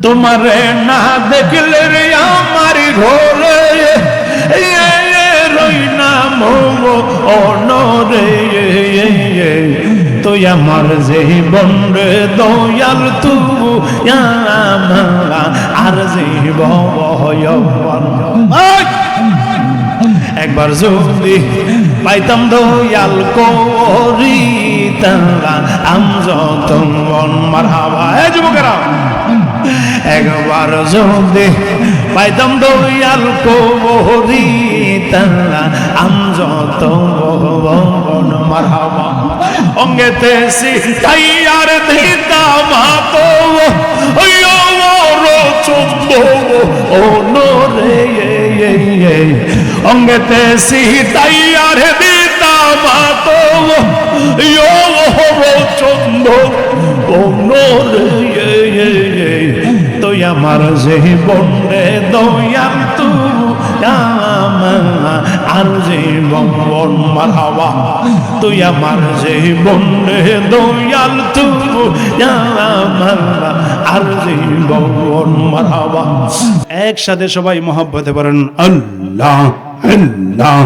তোমারে না দেখলে রে আমার ঘরে রই না মো অনরে তুই আমার জীবন রে দয়াল তুই আর জীবন একবার যদি পাইতাম দয়াল করি তারা আম যত মন মারহাবা যুবকেরা একবার যদি পাইতাম দয়াল করি তারা আম যত মন মারহাবা অঙ্গেতে সিটাই আর দিতাম তো চুম্ব ও নোরে অঙ্গেতে সিটাই আর দিতাম তো চুম্ব ও নোরে তুই আমার জীবন রে দয়াল তুই আর জীবন মারহাবা তুই আমার জীবন রে দয়াল তুই আর জীবন মারহাবা। একসাথে সবাই মহব্বতে পড়েন আল্লাহ আল্লাহ।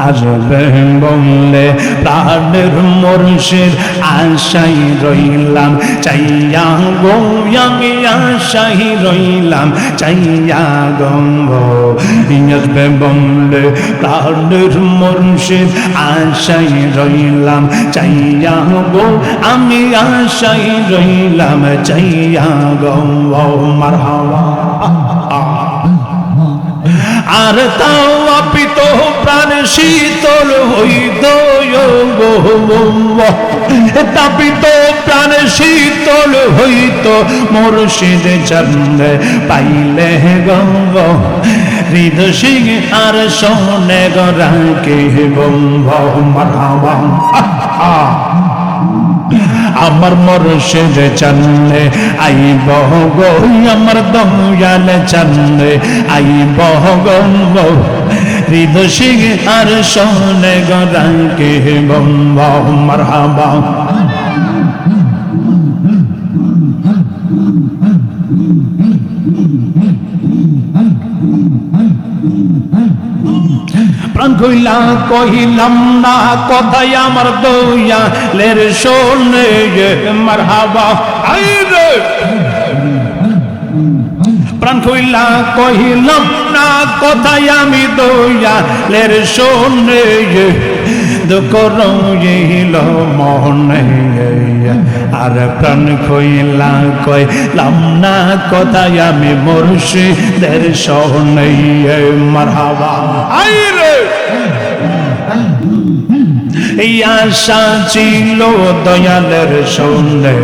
আসবে বললে প্রাণের মুর্শিদ আশাই রইলাম চাইয়া গো আমি আশাই রইলাম চাইয়া গো আসবে বললে প্রাণের মুর্শিদ আশাই রইলাম চাইয়া গো আমি আশাই রইলাম চাইয়া গো মারহাবা। আর তাও আপিত প্রাণ শীতল হইত তাপিত প্রাণ শীতল হইত মুর্শিদ চন্দ্র পাইলে গঙ্গ হৃদয় সিং আর সোনে গরাকে বম্ভ মারহাবা। আমার মুর্শিদ চন্দ্রে আইব গো আমার দয়াল চন্দ্রে আইব গো হৃদয় সিং আর সোনে গরাকে বম্ভ মারহাবা। প্রাণ কইলা কহিলাম না কথাই আমার দয়ালের শোনে মারহাবা। আইরে প্রাণ কইলা কহিলাম না কথাই আমি দয়ালের শোনে দুঃখ রইল মনে আর প্রাণ কইলা কইলাম না কথাই আমি মুর্শিদের শোনে মারহাবা। আইরে এই আশা ছিল দয়ালের শোনে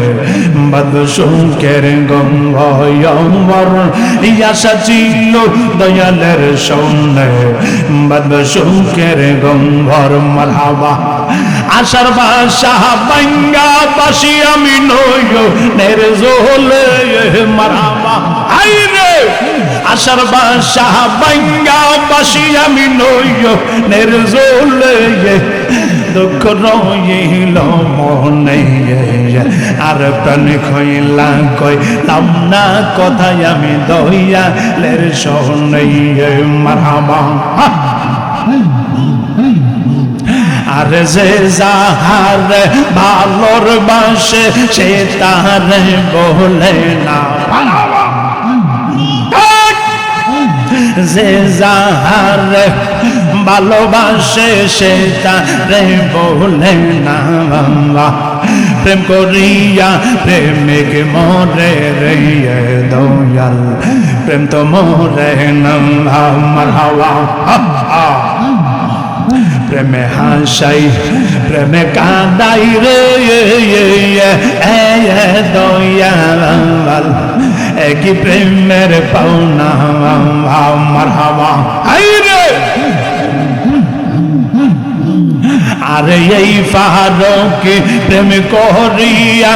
বদসুখের গম্ভয়ম্বর এই আশা ছিল দয়ালের শোনে বদসুখের গম্ভর মারহাবা। আশার বাসা বাঙ্গা বাসি আমি নয় নির্জলে মারহাবা। আইরে আশার বাসা বাঙ্গা বাসি আমি নয় নির্জলে দুঃখ রইল মনে আর প্রাণ কইলা কইলাম না কথাই আমি দয়ালের শোনে মারহাবা। আর যে যাহার ভালোর বাসে সে তাহার বলে না যে যাহার ভালোবাসে সে তারে বলে না প্রেম করিয়া প্রেমিক মরে রে দয়াল প্রেম তো মরে না মারহাবা। প্রেমে হাসাই প্রেমে কাঁদাই রে দয়াল একই প্রেমের পাওনা মারহাবা। আইরে আরে এই ফারুক প্রেম করিয়া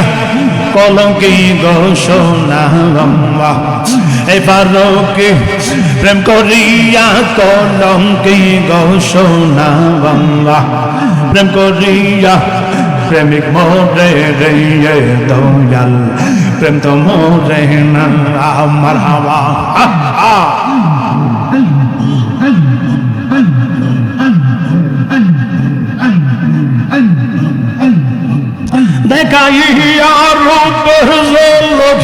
কলঙ্কি ঘোষণা এই ফারুক প্রেম করিয়া কলঙ্কি ঘোষণা প্রেম করিয়া প্রেমিক মোরে রে দয়াল প্রেম তো মরে না মারহাবা দেখাইয়া রূপের ঝলক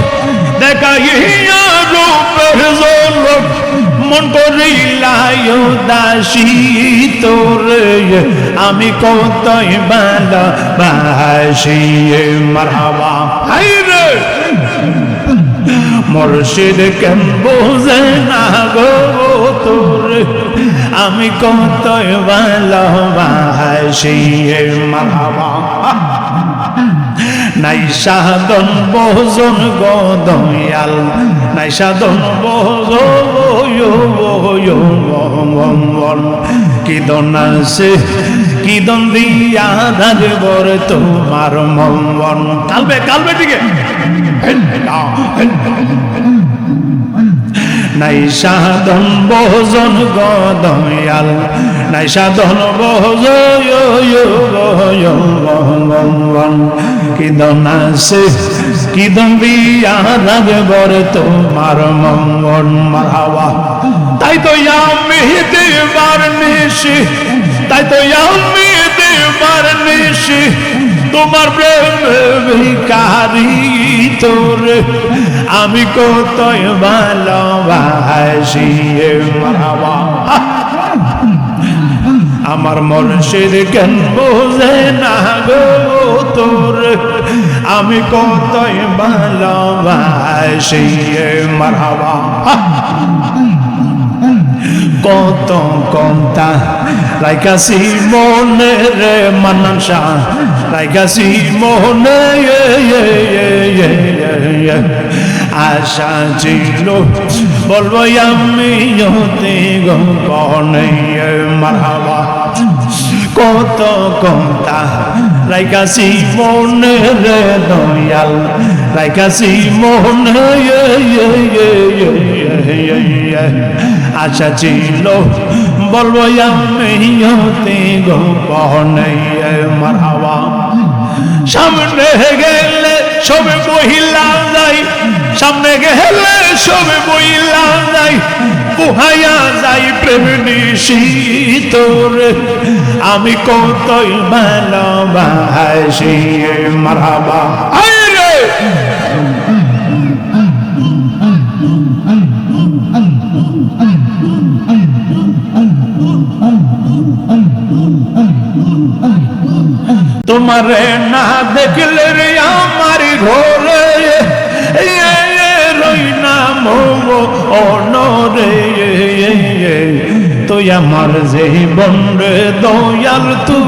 দেখাইয়া রূপের ঝলক মন করিলাই উদাসী তোরে আমি কতই ভালোবাসি মারহাবা হায়রে মুর্শিদ কেন বোঝে না গো তোরে আমি কতই ভালোবাসি মারহাবা নাই সাধন ভজন গো দয়াল নাই সাধন ভজন কি দন আছে কি দন দিয়া রাখবর তোমার মন কালবে কালবে দিকে নাই সাধন ভজন গো দয়াল নাই সাধন ভজন কি দন আছে কি দন দিয়া রাখবর তোমার মন মারহাবা তাই তো আমি দেবার নিশি তাই তো আমি দেবার নিশি তোমার প্রেম ভিখারি তোরে আমি কতই ভালোবাসি মারহাবা আমার মুর্শিদ কেন বোঝে না গো তোরে আমি কতই ভালোবাসি মারহাবা কত কথা রাইকাছি মনে রে মানসা রাইকাছি মনে আশা ছিল বলবো আমি গোপনে মারহাবা কত কথা রাইকাছি মনে রে দয়াল রাইকাছি মনে আশা ছিল বলবো আমি গোপনে মারহাবা সামনে গেলে সবে মহিলা যাই সামনে গেলে সবে মহিলা যাই বুহাইয়া যাই প্রেম নিশি তোরে আমি কতই ভালোবাসি মারহাবা আরে তোমারে না দেখলে রে আমার ঘরে রই না মো অনরে তুই আমার জীবন রে দয়াল তু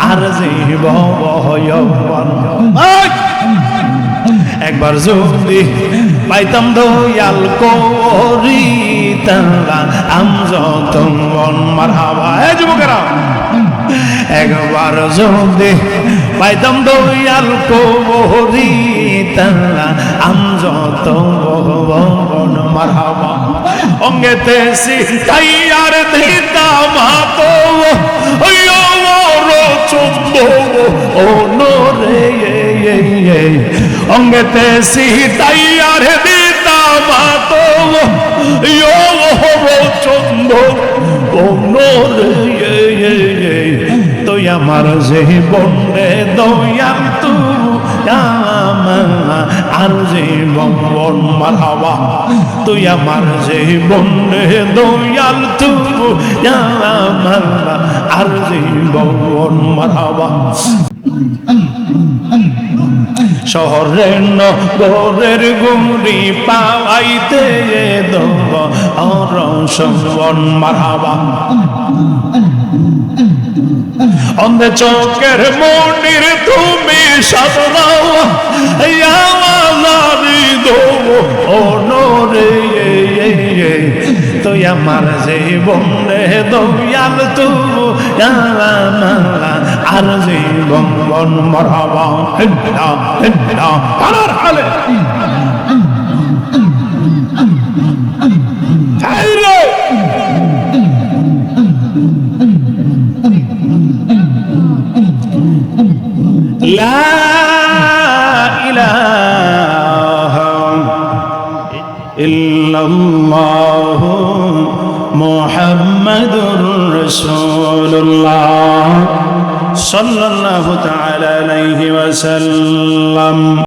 আর জীবন একবার যদি পাইতাম দয়াল করিতাম আমযতন মারহাবা এ যুবকেরা একবার যদি পাইতাম দয়াল করিতাম আমযতন মারহাবা অঙ্গেতে সিটাইয়ার দিতাম হাতো ওনরে অঙ্গেতে সিটাইয়ার দিতাম হাতো চন্দ ওনরে তুই আমার জীবন রে দয়াল তু আর জীবন মারহাবা তুই আমার জীবন রে দয়াল তু আর জীবন মারহাবা শহরের নগরের গুমরি পাওয়াইতে দেব অরসন মারহাবা অন্ধে চোখের মনির তুমি সাদরাও অনরে তুই আমার জীবন রে দয়াল তু আর জীবন মারহাবা কানার হালে লা ইল্লাল্লাহু মুহাম্মাদুর রাসূলুল্লাহ সাল্লাল্লাহু তাআলা আলাইহি ওয়াসাল্লাম।